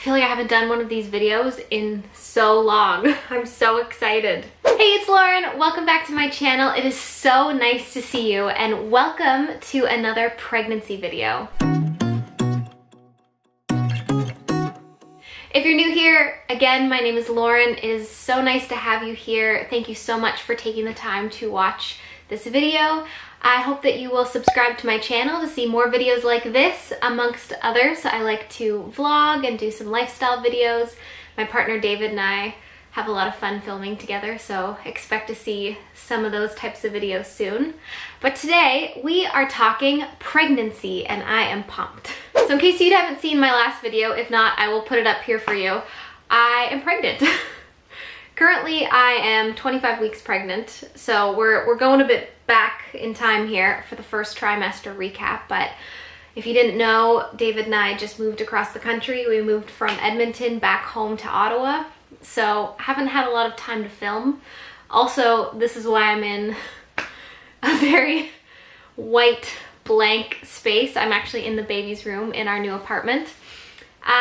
feel like I haven't done one of these videos in so long. I'm so excited. Hey, it's Lauren. Welcome back to my channel. It is so nice to see you and welcome to another pregnancy video. If you're new here, again, my name is Lauren. It is so nice to have you here. Thank you so much for taking the time to watch this video. I hope that you will subscribe to my channel to see more videos like this, amongst others. I like to vlog and do some lifestyle videos. My partner David and I have a lot of fun filming together, so expect to see some of those types of videos soon. But today we are talking pregnancy and I am pumped. So in case you haven't seen my last video, if not, I will put it up here for you. I am pregnant. Currently, I am 25 weeks pregnant, so we're going a bit back in time here for the first trimester recap, but if you didn't know, David and I just moved across the country. We moved from Edmonton back home to Ottawa, so haven't had a lot of time to film. Also, this is why I'm in a very white blank space. I'm actually in the baby's room in our new apartment.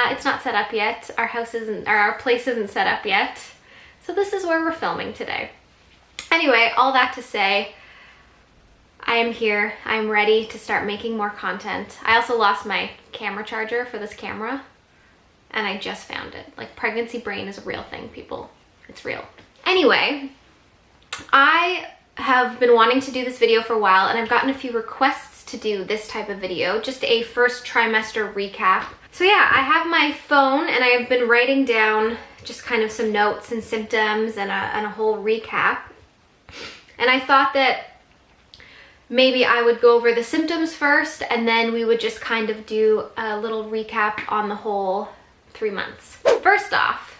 It's not set up yet. Our place isn't set up yet. So this is where we're filming today. Anyway, all that to say, I am here. I'm ready to start making more content. I also lost my camera charger for this camera, and I just found it. Like, pregnancy brain is a real thing, people. It's real. Anyway, I have been wanting to do this video for a while, and I've gotten a few requests to do this type of video, just a first trimester recap. So yeah, I have my phone, and I've been writing down just kind of some notes and symptoms and a whole recap. And I thought that maybe I would go over the symptoms first, and then we would just kind of do a little recap on the whole 3 months. First off,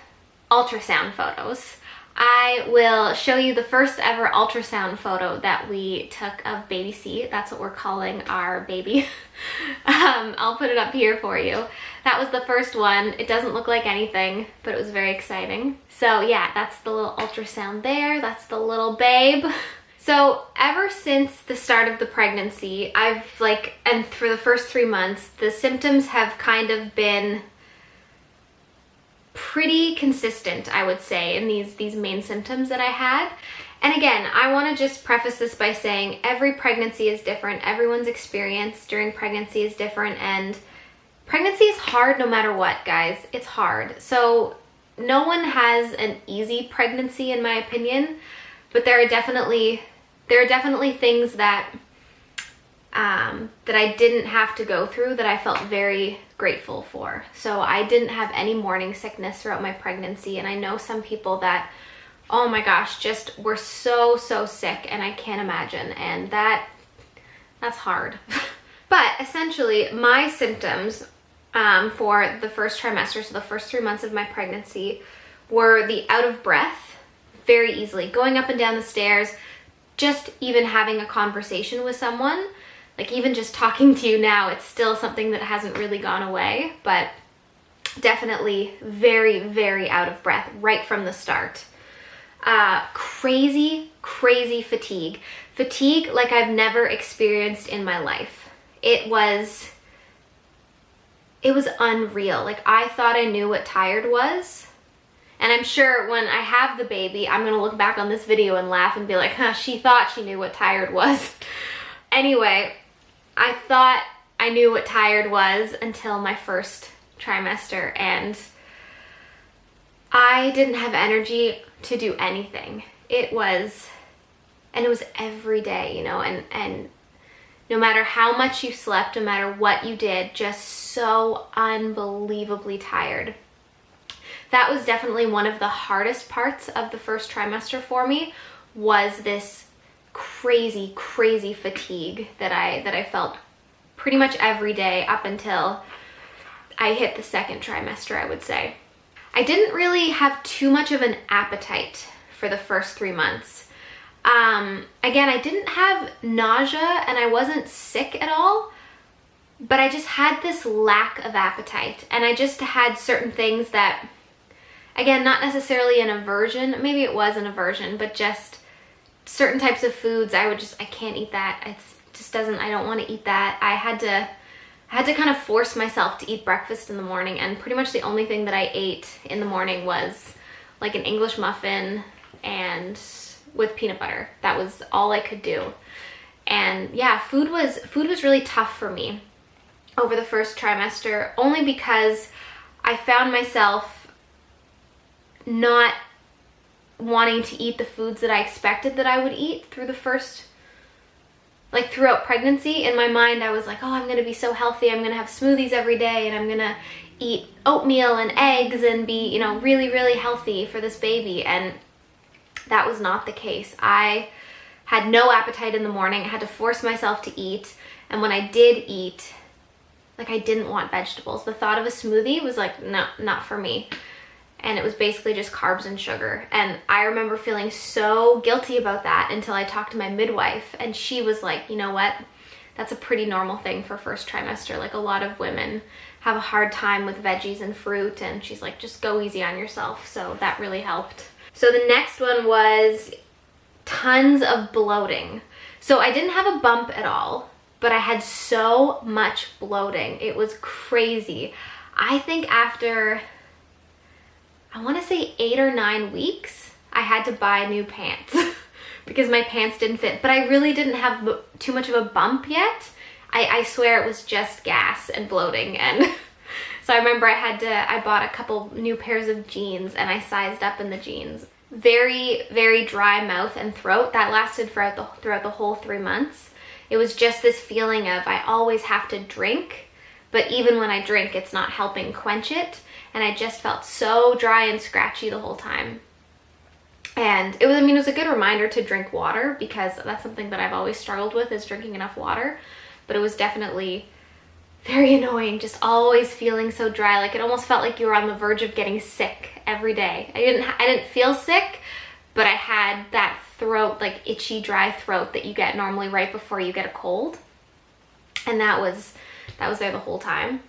ultrasound photos. I will show you the first ever ultrasound photo that we took of baby C. That's what we're calling our baby. I'll put it up here for you. That was the first one. It doesn't look like anything, but it was very exciting. So yeah, that's the little ultrasound there. That's the little babe. So ever since the start of the pregnancy, and for the first 3 months, the symptoms have kind of been pretty consistent, I would say, in these main symptoms that I had. And again, I want to just preface this by saying every pregnancy is different. Everyone's experience during pregnancy is different, and pregnancy is hard no matter what, guys. It's hard. So no one has an easy pregnancy, in my opinion, but there are definitely things that that I didn't have to go through that I felt very grateful for. So I didn't have any morning sickness throughout my pregnancy, and I know some people that, oh my gosh, just were so sick, and I can't imagine, and that's hard. But essentially, my symptoms for the first trimester, so the first 3 months of my pregnancy, were the out of breath very easily, going up and down the stairs, just even having a conversation with someone. Like, even just talking to you now, it's still something that hasn't really gone away, but definitely very out of breath right from the start. Crazy fatigue. Fatigue like I've never experienced in my life. It was unreal. Like, I thought I knew what tired was. And I'm sure when I have the baby, I'm gonna look back on this video and laugh and be like, huh, she thought she knew what tired was. Anyway, I thought I knew what tired was until my first trimester, and I didn't have energy to do anything. It was every day, you know, and no matter how much you slept, no matter what you did, just so unbelievably tired. That was definitely one of the hardest parts of the first trimester for me, was this crazy fatigue that I felt pretty much every day up until I hit the second trimester, I would say. I didn't really have too much of an appetite for the first 3 months. Again, I didn't have nausea and I wasn't sick at all, but I just had this lack of appetite, and I just had certain things that, again, not necessarily an aversion, maybe it was an aversion, but just certain types of foods, I can't eat that. I don't want to eat that. I had to I had to kind of force myself to eat breakfast in the morning, and pretty much the only thing that I ate in the morning was like an English muffin and with peanut butter. That was all I could do. And yeah, food was really tough for me over the first trimester, only because I found myself not wanting to eat the foods that I expected that I would eat through the first, like throughout pregnancy. In my mind, I was like, oh, I'm gonna be so healthy. I'm gonna have smoothies every day, and I'm gonna eat oatmeal and eggs and be, you know, really, really healthy for this baby. And that was not the case. I had no appetite in the morning. I had to force myself to eat. And when I did eat, like, I didn't want vegetables. The thought of a smoothie was like, no, not for me. And it was basically just carbs and sugar. And I remember feeling so guilty about that until I talked to my midwife, and she was like, you know what? That's a pretty normal thing for first trimester. Like, a lot of women have a hard time with veggies and fruit, and she's like, just go easy on yourself. So that really helped. So the next one was tons of bloating. So I didn't have a bump at all, but I had so much bloating. It was crazy. I think after, I want to say 8 or 9 weeks, I had to buy new pants because my pants didn't fit. But I really didn't have too much of a bump yet. I swear it was just gas and bloating. And so I remember I bought a couple new pairs of jeans, and I sized up in the jeans. Very, very dry mouth and throat. That lasted throughout the whole 3 months. It was just this feeling of I always have to drink, but even when I drink, it's not helping quench it. And I just felt so dry and scratchy the whole time. And it was a good reminder to drink water, because that's something that I've always struggled with, is drinking enough water. But it was definitely very annoying, just always feeling so dry. Like, it almost felt like you were on the verge of getting sick every day. I didn't feel sick, but I had that throat, like itchy, dry throat that you get normally right before you get a cold. And that was there the whole time.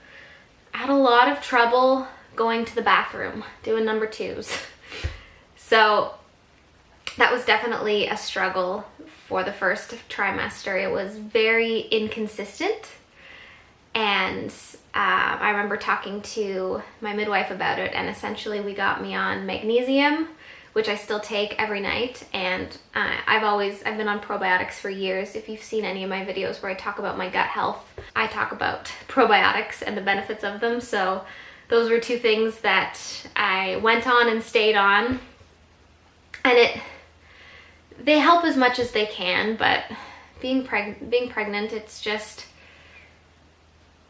I had a lot of trouble going to the bathroom, doing number 2s. So that was definitely a struggle for the first trimester. It was very inconsistent. And I remember talking to my midwife about it, and essentially we got me on magnesium, which I still take every night. And I've been on probiotics for years. If you've seen any of my videos where I talk about my gut health, I talk about probiotics and the benefits of them. So those were 2 things that I went on and stayed on. And they help as much as they can, but being pregnant, it's just,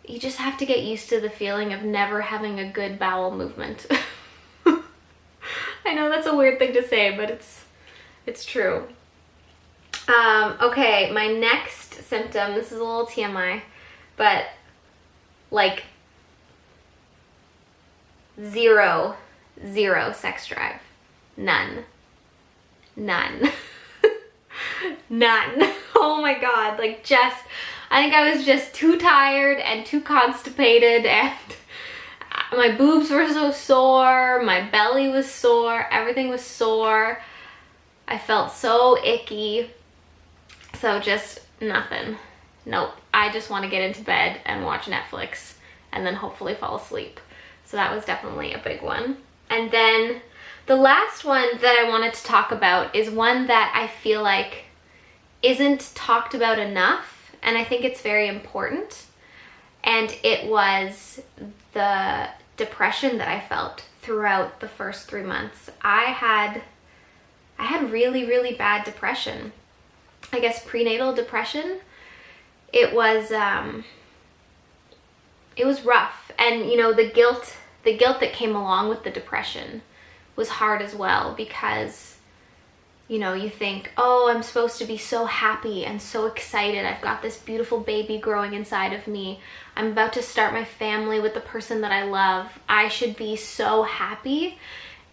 you just have to get used to the feeling of never having a good bowel movement. I know that's a weird thing to say, but it's true. Okay, my next symptom, this is a little TMI, but like zero sex drive. None. None. Oh my God, like I think I was just too tired and too constipated, and my boobs were so sore, my belly was sore, everything was sore. I felt so icky. So just nothing. Nope. I just want to get into bed and watch Netflix and then hopefully fall asleep. So that was definitely a big one. And then the last one that I wanted to talk about is one that I feel like isn't talked about enough, and I think it's very important. And it was the depression that I felt throughout the first 3 months. I had really, really bad depression. I guess prenatal depression. It was rough. And you know, the guilt that came along with the depression was hard as well, because you know, you think, oh, I'm supposed to be so happy and so excited. I've got this beautiful baby growing inside of me. I'm about to start my family with the person that I love. I should be so happy.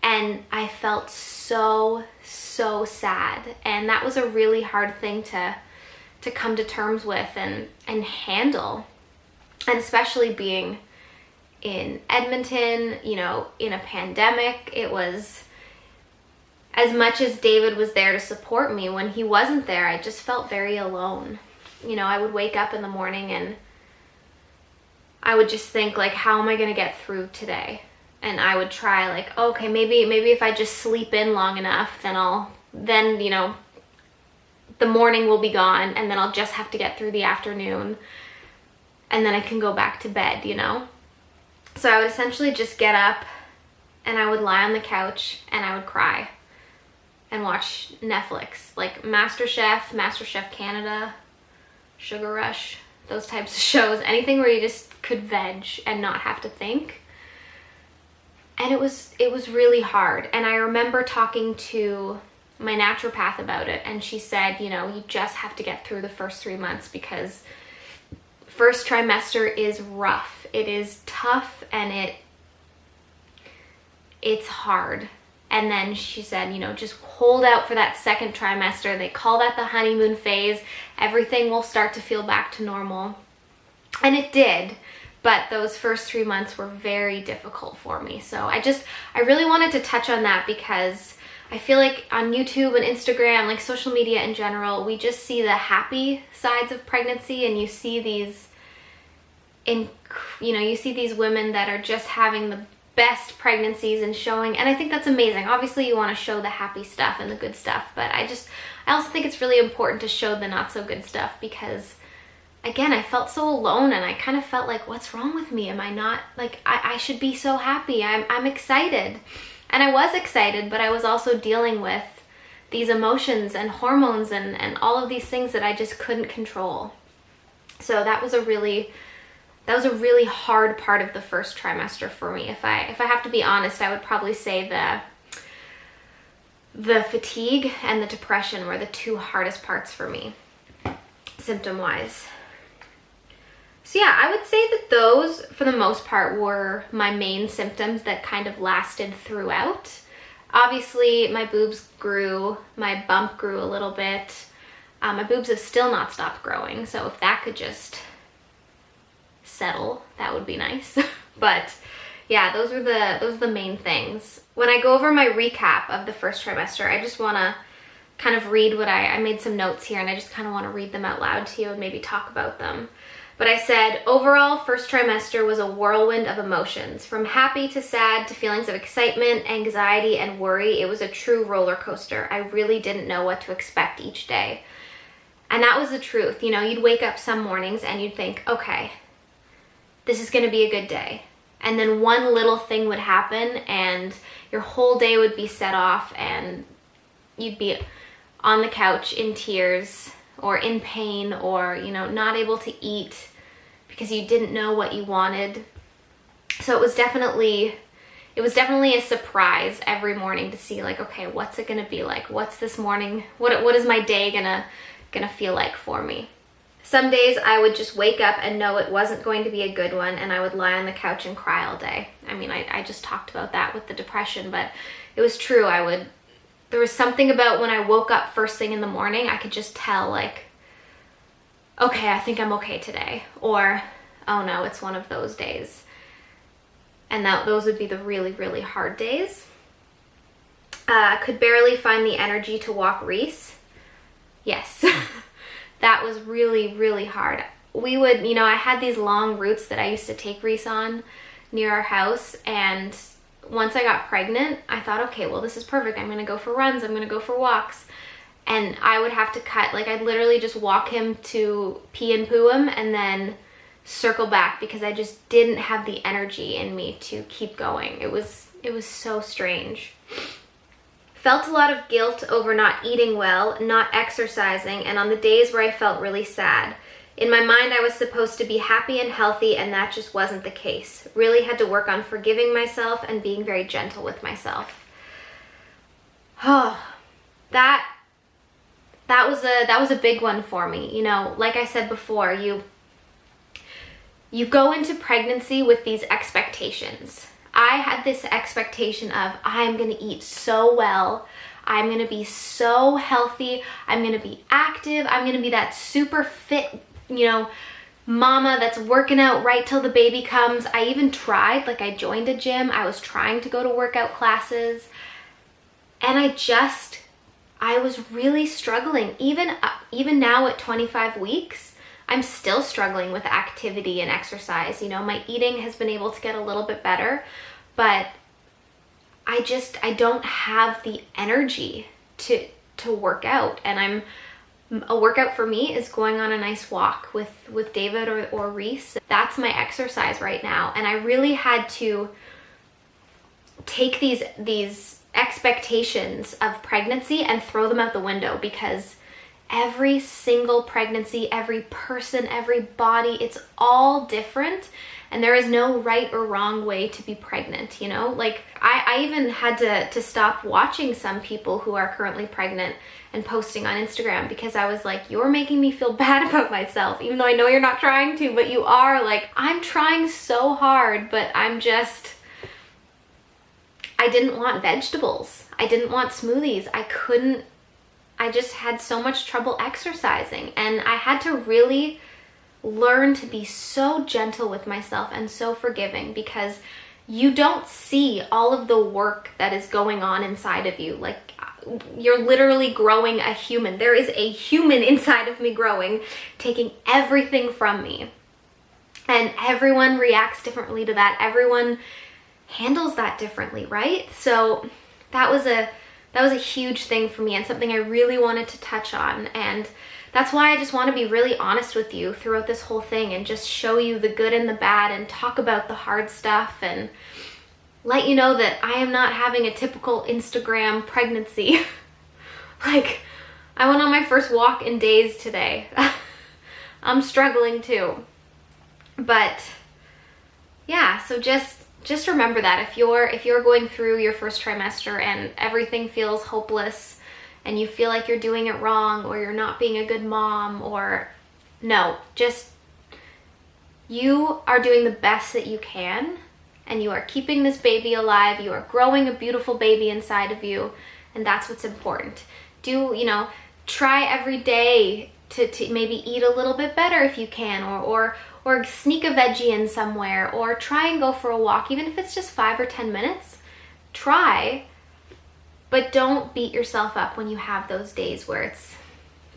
And I felt so sad. And that was a really hard thing to come to terms with and handle. And especially being in Edmonton, you know, in a pandemic, it was, as much as David was there to support me, when he wasn't there, I just felt very alone. You know, I would wake up in the morning and I would just think like, how am I gonna get through today? And I would try like, okay, maybe if I just sleep in long enough, then you know, the morning will be gone, and then I'll just have to get through the afternoon, and then I can go back to bed, you know? So I would essentially just get up and I would lie on the couch and I would cry and watch Netflix, like MasterChef Canada, Sugar Rush, those types of shows, anything where you just could veg and not have to think. And it was really hard. And I remember talking to my naturopath about it, and she said, you know, you just have to get through the first 3 months, because first trimester is rough. It is tough, and it's hard. And then she said, you know, just hold out for that second trimester. They call that the honeymoon phase. Everything will start to feel back to normal. And it did. But those first 3 months were very difficult for me. So I really wanted to touch on that, because I feel like on YouTube and Instagram, like social media in general, we just see the happy sides of pregnancy, and you see these women that are just having the best pregnancies and showing, and I think that's amazing. Obviously you want to show the happy stuff and the good stuff, but I also think it's really important to show the not so good stuff, because again, I felt so alone, and I kind of felt like, what's wrong with me? Am I not, like, I should be so happy. I'm excited. And I was excited, but I was also dealing with these emotions and hormones and all of these things that I just couldn't control. So that was a really hard part of the first trimester for me. If I have to be honest, I would probably say the fatigue and the depression were the two hardest parts for me, symptom-wise. So yeah, I would say that those, for the most part, were my main symptoms that kind of lasted throughout. Obviously, my boobs grew, my bump grew a little bit. My boobs have still not stopped growing, so if that could just settle, that would be nice. But yeah, those are the main things. When I go over my recap of the first trimester, I just want to kind of read what I made some notes here, and I just kind of want to read them out loud to you and maybe talk about them. But I said, overall, first trimester was a whirlwind of emotions. From happy to sad to feelings of excitement, anxiety, and worry, it was a true roller coaster. I really didn't know what to expect each day. And that was the truth. You know, you'd wake up some mornings and you'd think, okay, this is going to be a good day. And then one little thing would happen and your whole day would be set off, and you'd be on the couch in tears or in pain, or, you know, not able to eat because you didn't know what you wanted. So it was definitely a surprise every morning to see, like, okay, what's it gonna be like? What's this morning? What is my day gonna feel like for me? Some days I would just wake up and know it wasn't going to be a good one, and I would lie on the couch and cry all day. I mean, I just talked about that with the depression, but it was true. There was something about when I woke up first thing in the morning, I could just tell, like, okay, I think I'm okay today. Or, oh no, it's one of those days. And those would be the really, really hard days. Could barely find the energy to walk Reese. Yes, that was really, really hard. We would, you know, I had these long routes that I used to take Reese on near our house, and once I got pregnant, I thought, okay, well, this is perfect. I'm going to go for runs. I'm going to go for walks. And I would have to cut, like, I'd literally just walk him to pee and poo him and then circle back, because I just didn't have the energy in me to keep going. It was so strange. Felt a lot of guilt over not eating well, not exercising, and on the days where I felt really sad. In my mind, I was supposed to be happy and healthy, and that just wasn't the case. Really had to work on forgiving myself and being very gentle with myself. Oh, that was a big one for me. You know, like I said before, you go into pregnancy with these expectations. I had this expectation of, I'm going to eat so well, I'm going to be so healthy, I'm going to be active, I'm going to be that super fit, you know, mama that's working out right till the baby comes. I even tried, like, I joined a gym. I was trying to go to workout classes, and I was really struggling. Even now at 25 weeks, I'm still struggling with activity and exercise. You know, my eating has been able to get a little bit better, but I don't have the energy to work out. And a workout for me is going on a nice walk with David or Reese. That's my exercise right now. And I really had to take these expectations of pregnancy and throw them out the window, because every single pregnancy, every person, every body, it's all different. And there is no right or wrong way to be pregnant, you know? Like, I even had to stop watching some people who are currently pregnant and posting on Instagram, because I was like, you're making me feel bad about myself, even though I know you're not trying to, but you are. Like, I'm trying so hard, but I didn't want vegetables. I didn't want smoothies. I just had so much trouble exercising, and I had to really learn to be so gentle with myself and so forgiving, because you don't see all of the work that is going on inside of you. Like, you're literally growing a human. There is a human inside of me growing, taking everything from me. And everyone reacts differently to that. Everyone handles that differently, right? So that was a huge thing for me, and something I really wanted to touch on. And that's why I just want to be really honest with you throughout this whole thing, and just show you the good and the bad, and talk about the hard stuff, and let you know that I am not having a typical Instagram pregnancy. Like, I went on my first walk in days today. I'm struggling too. But yeah, so just remember that if you're going through your first trimester and everything feels hopeless, and you feel like you're doing it wrong, or you're not being a good mom, or no, just, you are doing the best that you can, and you are keeping this baby alive. You are growing a beautiful baby inside of you, and that's what's important. Try every day to maybe eat a little bit better if you can, or sneak a veggie in somewhere, or try and go for a walk, even if it's just 5 or 10 minutes. Try, but don't beat yourself up when you have those days where it's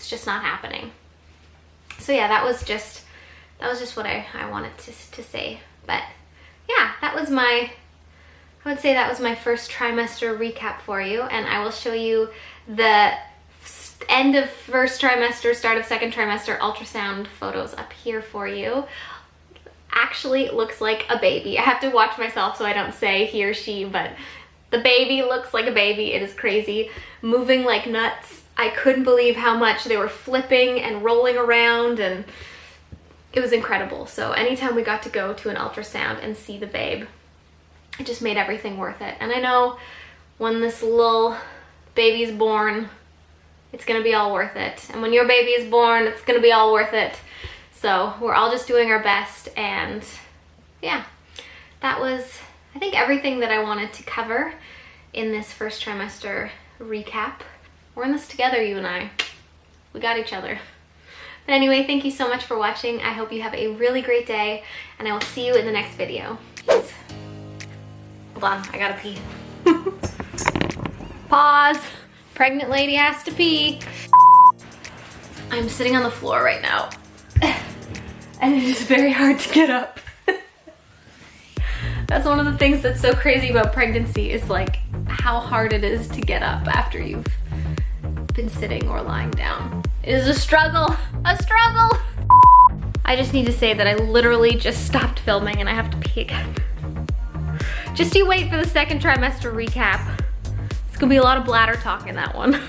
just not happening. So yeah, that was just what I wanted to say. But yeah, I would say that was my first trimester recap for you, and I will show you the end of first trimester, start of second trimester ultrasound photos up here for you. Actually, it looks like a baby. I have to watch myself so I don't say he or she, but the baby looks like a baby. It is crazy, moving like nuts. I couldn't believe how much they were flipping and rolling around, and it was incredible. So anytime we got to go to an ultrasound and see the babe, it just made everything worth it. And I know when this little baby's born, it's gonna be all worth it. And when your baby is born, it's gonna be all worth it. So we're all just doing our best. And yeah, that was, I think, everything that I wanted to cover in this first trimester recap. We're in this together, you and I. We got each other. But anyway, thank you so much for watching. I hope you have a really great day, and I will see you in the next video. Peace. Hold on, I gotta pee. Pause. Pregnant lady has to pee. I'm sitting on the floor right now, and it is very hard to get up. That's one of the things that's so crazy about pregnancy, is like how hard it is to get up after you've been sitting or lying down. It is a struggle, a struggle. I just need to say that I literally just stopped filming and I have to pee again. Just you wait for the second trimester recap. It's gonna be a lot of bladder talk in that one.